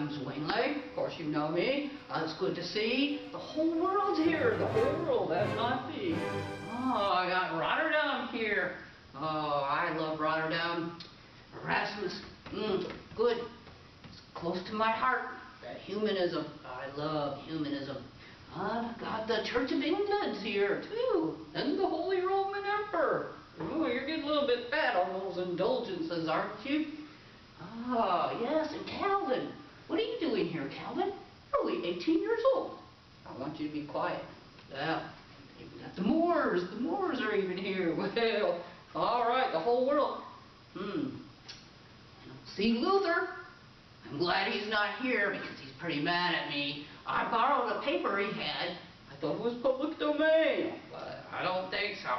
I'm Zwingli. Of course you know me. It's good to see. The whole world's here. The whole world. That's not me. Oh, I got Rotterdam here. Oh, I love Rotterdam. Erasmus. Good. It's close to my heart. That humanism. I love humanism. I've got the Church of England here, too. And the Holy Roman Emperor. Oh, you're getting a little bit fat on those indulgences, aren't you? Ah, yes, and Calvin. What are you doing here, Calvin? You're only 18 years old. I want you to be quiet. Yeah. You've got the Moors. The Moors are even here. Well, all right, the whole world. See Luther? I'm glad he's not here because he's pretty mad at me. I borrowed a paper he had. I thought it was public domain, but I don't think so.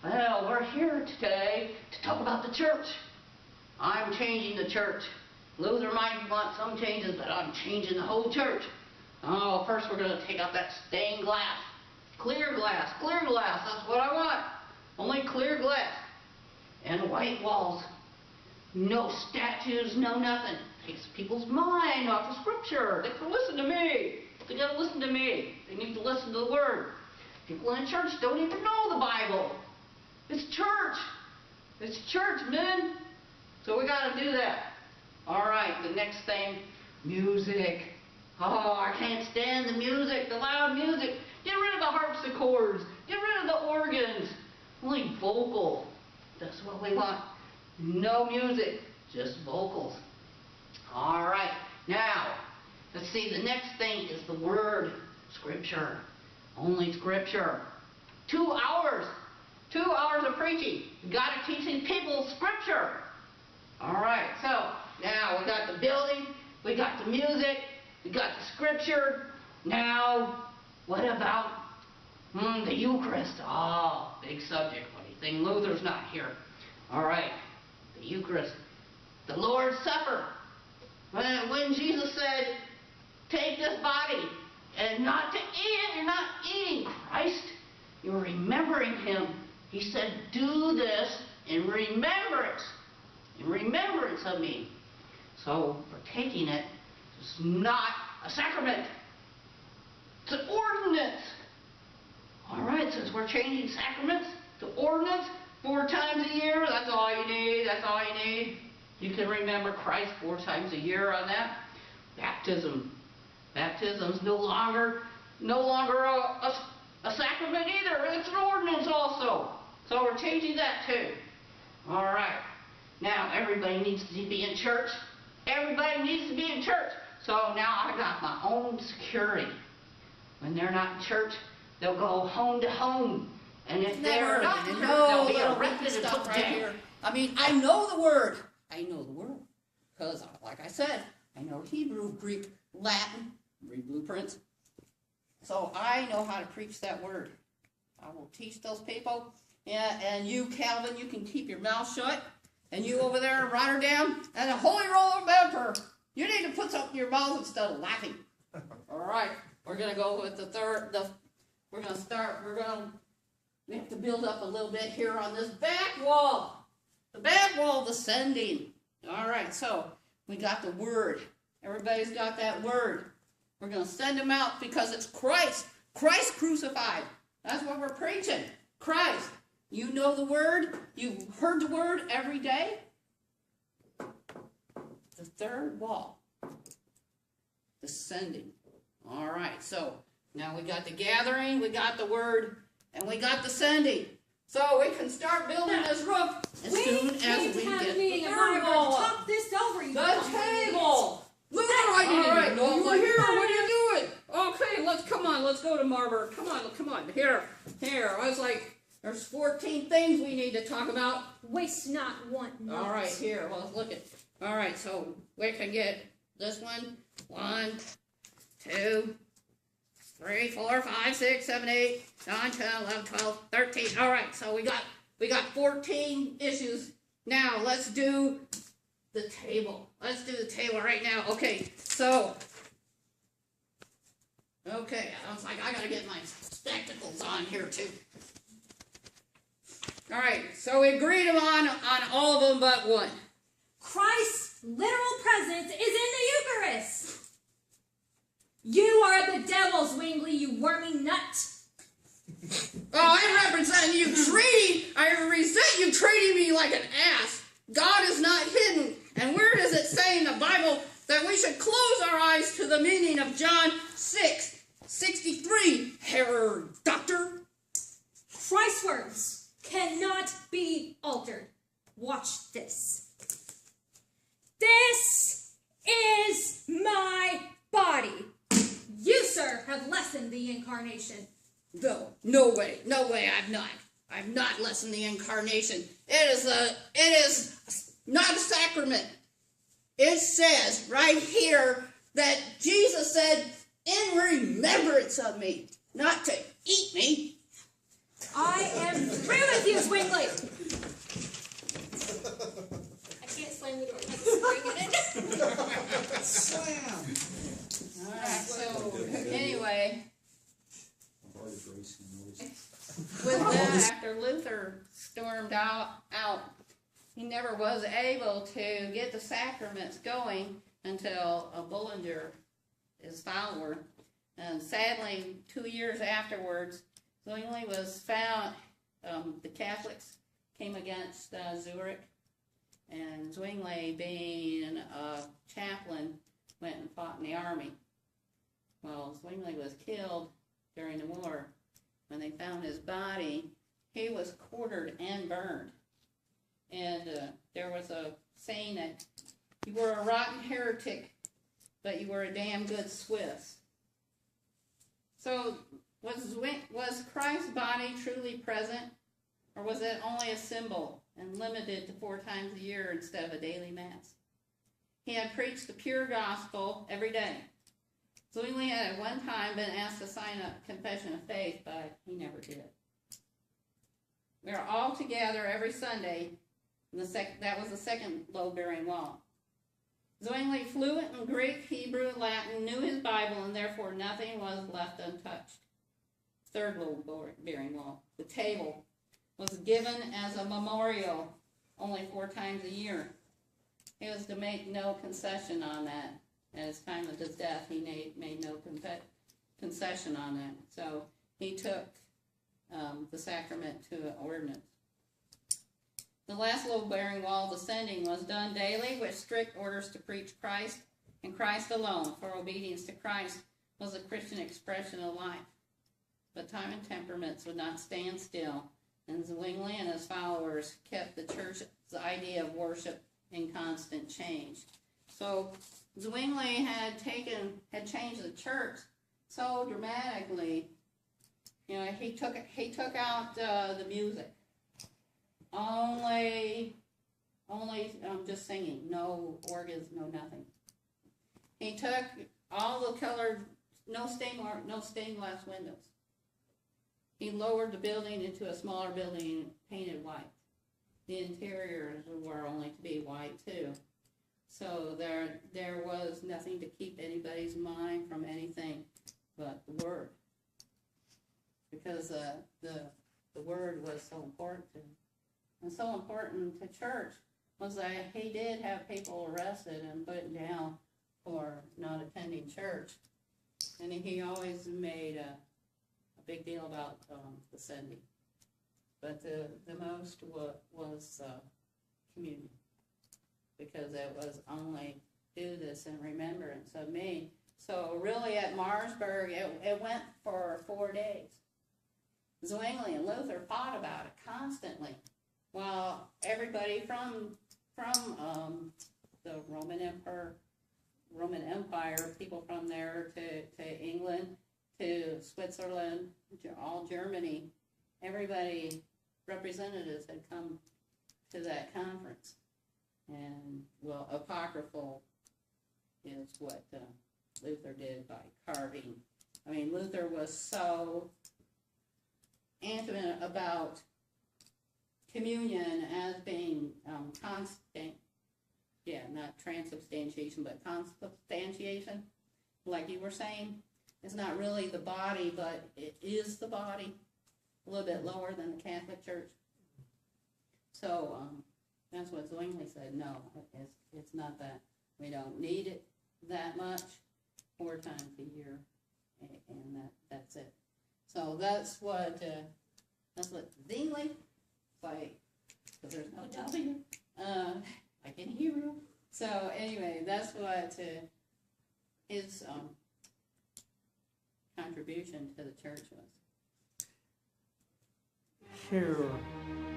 Well, we're here today to talk about the church. I'm changing the church. Luther might want some changes, but I'm changing the whole church. Oh, first we're going to take out that stained glass. Clear glass, that's what I want. Only clear glass. And white walls. No statues, no nothing. Takes people's mind off the scripture. They can listen to me. They got to listen to me. They need to listen to the word. People in the church don't even know the Bible. It's church. It's church, men. So we got to do that. All right, the next thing, music. Oh, I can't stand the music, the loud music. Get rid of the harpsichords. Get rid of the organs. Only vocal. That's what we want. No music, just vocals. All right, now, let's see, the next thing is the word, scripture. Only scripture. 2 hours. 2 hours of preaching. You got to teach these people scripture. All right, so now we got the building, we got the music, we got the scripture. Now, what about the Eucharist? Oh, big subject. What do you think? Luther's not here. All right, the Eucharist. The Lord's Supper. When Jesus said, take this body and not to eat it, you're not eating Christ. You're remembering him. He said, do this in remembrance of me. So, for taking it, it's not a sacrament. It's an ordinance. All right, since we're changing sacraments to ordinance 4 times a year, that's all you need. That's all you need. You can remember Christ 4 times a year on that. Baptism. Baptism's no longer a sacrament either. It's an ordinance also. So we're changing that too. All right. Now everybody needs to be in church. Everybody needs to be in church. So now I got my own security. When they're not in church, they'll go home to home. And if they're not in church, they'll be arrested and put down. I mean, I know the word. I know the word. Because, like I said, I know Hebrew, Greek, Latin, read blueprints. So I know how to preach that word. I will teach those people. Yeah, and you, Calvin, you can keep your mouth shut. And you over there in Rotterdam, and the Holy Roman Emperor, you need to put something in your mouth instead of laughing. All right, we're going to go with the third. We're going to start. We have to build up a little bit here on this back wall. The back wall descending. All right, so we got the word. Everybody's got that word. We're going to send them out because it's Christ. Christ crucified. That's what we're preaching. Christ. You know the word. You've heard the word every day. The third wall. Descending. All right, so now we got the gathering, we got the word, and we got the sending. So we can start building this roof as soon as we get the third wall up. Talk this over, you The table. Look, I didn't even know you were here. What are you doing? Okay, let's go to Marburg. Come on. Here. I was like, there's 14 things we need to talk about. Waste not, want not. All right, here. Well, look at. All right, so we can get this one. 1, 2, 3, 4, 5, 6, 7, 8, 9, 10, 11, 12, 13. All right, so we got 14 issues. Now let's do the table. Let's do the table right now. Okay, so. Okay, I was like, I gotta get my spectacles on here too. All right, so we agreed on all of them but one. Christ literal presence is in the Eucharist. You are the devil, Zwingli, you wormy nut. Oh, I resent you treating me like an ass. God is not hidden. And where does it say in the Bible that we should close our eyes to the meaning of John 6:63, Herr Doctor? Christ's words cannot be altered. Watch this. This is my body. You, sir, have lessened the incarnation. No way, I've not lessened the incarnation. It is not a sacrament. It says right here that Jesus said, in remembrance of me, not to eat me. I am through with you, Zwingli. I can't slam the door. I can spring it in. Slam. All right, so anyway, with that, after Luther stormed out, he never was able to get the sacraments going until Bullinger, his follower, and sadly, 2 years afterwards, Zwingli was found. The Catholics came against Zurich, and Zwingli, being a chaplain, went and fought in the army. Well, Zwingli was killed during the war. When they found his body, he was quartered and burned. And there was a saying that you were a rotten heretic, but you were a damn good Swiss. So was Christ's body truly present, or was it only a symbol and limited to 4 times a year instead of a daily mass? He had preached the pure gospel every day. Zwingli had at one time been asked to sign a confession of faith, but he never did. We are all together every Sunday. That was the second load-bearing wall. Zwingli, fluent in Greek, Hebrew, and Latin, knew his Bible, and therefore nothing was left untouched. Third load-bearing wall. The table was given as a memorial only 4 times a year. He was to make no concession on that. At his time of his death, he made no concession on that. So he took the sacrament to an ordinance. The last load-bearing wall, descending, was done daily with strict orders to preach Christ and Christ alone, for obedience to Christ was a Christian expression of life. But time and temperaments would not stand still, and Zwingli and his followers kept the church's idea of worship in constant change. So Zwingli had changed the church so dramatically. You know, he took out the music. Only just singing, no organs, no nothing. He took all the colored, no stained glass windows. He lowered the building into a smaller building, painted white. The interiors were only to be white too. So there was nothing to keep anybody's mind from anything but the Word, because the Word was so important to him. And so important to church was that he did have people arrested and put down for not attending church. And he always made a big deal about the Sunday. But the most was communion, because it was only do this in remembrance of me. So really at Marburg, it went for 4 days. Zwingli and Luther fought about it constantly, while everybody from the Roman Empire, people from there to England, to Switzerland, all Germany, everybody, representatives had come to that conference. And, well, apocryphal is what Luther did by carving. I mean, Luther was so adamant about communion as being constant, not transubstantiation, but consubstantiation, like you were saying. It's not really the body, but it is the body, a little bit lower than the Catholic Church. So That's what Zwingli said, no, it's not that. We don't need it that much, 4 times a year, and that's it. So that's what Zwingli, like, because there's no W, like in Hebrew. So anyway, that's what his contribution to the church was. Herr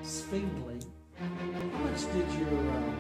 Zwingli, how much did your